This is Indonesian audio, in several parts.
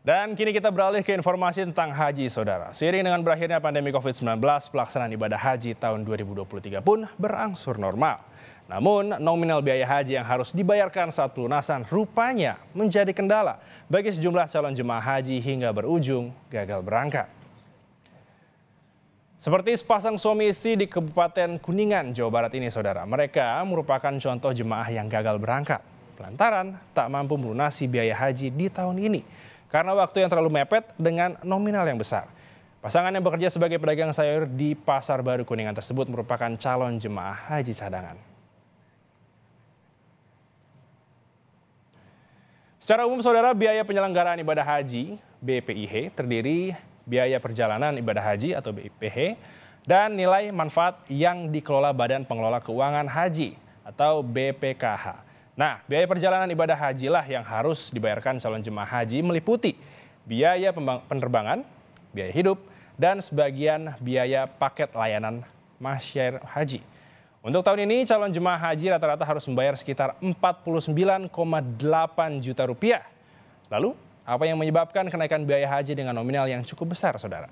Dan kini kita beralih ke informasi tentang haji, saudara. Seiring dengan berakhirnya pandemi COVID-19, pelaksanaan ibadah haji tahun 2023 pun berangsur normal. Namun, nominal biaya haji yang harus dibayarkan saat pelunasan rupanya menjadi kendala bagi sejumlah calon jemaah haji hingga berujung gagal berangkat. Seperti sepasang suami istri di Kabupaten Kuningan, Jawa Barat ini, saudara. Mereka merupakan contoh jemaah yang gagal berangkat lantaran tak mampu melunasi biaya haji di tahun ini karena waktu yang terlalu mepet dengan nominal yang besar. Pasangan yang bekerja sebagai pedagang sayur di Pasar Baru Kuningan tersebut merupakan calon jemaah haji cadangan. Secara umum, saudara, biaya penyelenggaraan ibadah haji BPIH terdiri biaya perjalanan ibadah haji atau BPIH dan nilai manfaat yang dikelola Badan Pengelola Keuangan Haji atau BPKH. Nah, biaya perjalanan ibadah haji lah yang harus dibayarkan calon jemaah haji meliputi biaya penerbangan, biaya hidup, dan sebagian biaya paket layanan masyarakat haji. Untuk tahun ini, calon jemaah haji rata-rata harus membayar sekitar 49,8 juta rupiah. Lalu, apa yang menyebabkan kenaikan biaya haji dengan nominal yang cukup besar, saudara?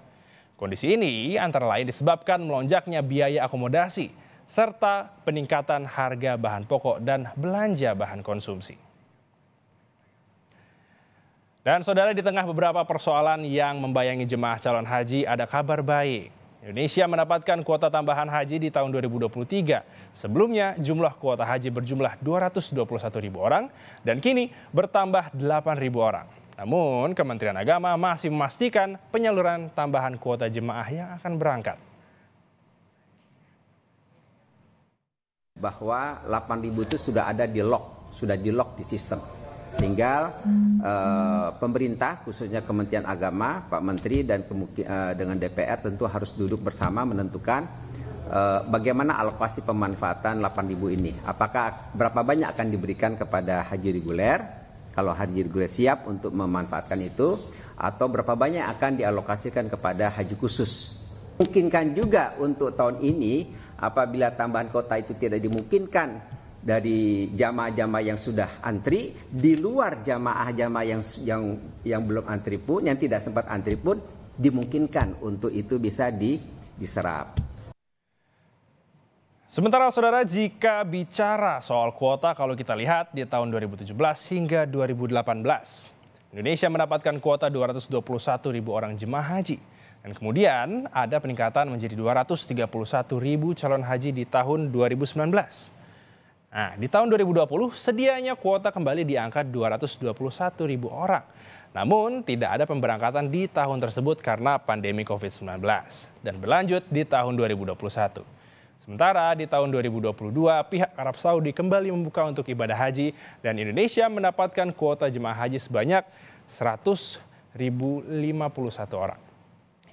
Kondisi ini antara lain disebabkan melonjaknya biaya akomodasi, serta peningkatan harga bahan pokok dan belanja bahan konsumsi. Dan saudara, di tengah beberapa persoalan yang membayangi jemaah calon haji, ada kabar baik. Indonesia mendapatkan kuota tambahan haji di tahun 2023. Sebelumnya jumlah kuota haji berjumlah 221.000 orang dan kini bertambah 8.000 orang. Namun Kementerian Agama masih memastikan penyaluran tambahan kuota jemaah yang akan berangkat. Bahwa 8.000 itu sudah ada di lock di sistem. Tinggal pemerintah khususnya Kementerian Agama, Pak Menteri dan dengan DPR tentu harus duduk bersama menentukan bagaimana alokasi pemanfaatan 8.000 ini. Apakah berapa banyak akan diberikan kepada haji reguler? Kalau haji reguler siap untuk memanfaatkan itu, atau berapa banyak akan dialokasikan kepada haji khusus? Mungkinkan juga untuk tahun ini apabila tambahan kota itu tidak dimungkinkan dari jamaah-jamaah yang sudah antri, di luar jamaah-jamaah yang belum antri pun, yang tidak sempat antri pun, dimungkinkan untuk itu bisa diserap. Sementara, saudara, jika bicara soal kuota, kalau kita lihat di tahun 2017 hingga 2018, Indonesia mendapatkan kuota 221.000 orang jemaah haji. Dan kemudian ada peningkatan menjadi 231.000 calon haji di tahun 2019. Nah, di tahun 2020 sedianya kuota kembali di angka 221.000 orang. Namun tidak ada pemberangkatan di tahun tersebut karena pandemi COVID-19 dan berlanjut di tahun 2021. Sementara di tahun 2022 pihak Arab Saudi kembali membuka untuk ibadah haji dan Indonesia mendapatkan kuota jemaah haji sebanyak 100.051 orang.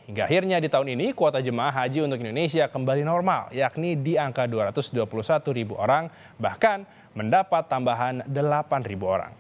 Hingga akhirnya di tahun ini kuota jemaah haji untuk Indonesia kembali normal, yakni di angka 221.000 orang, bahkan mendapat tambahan 8.000 orang.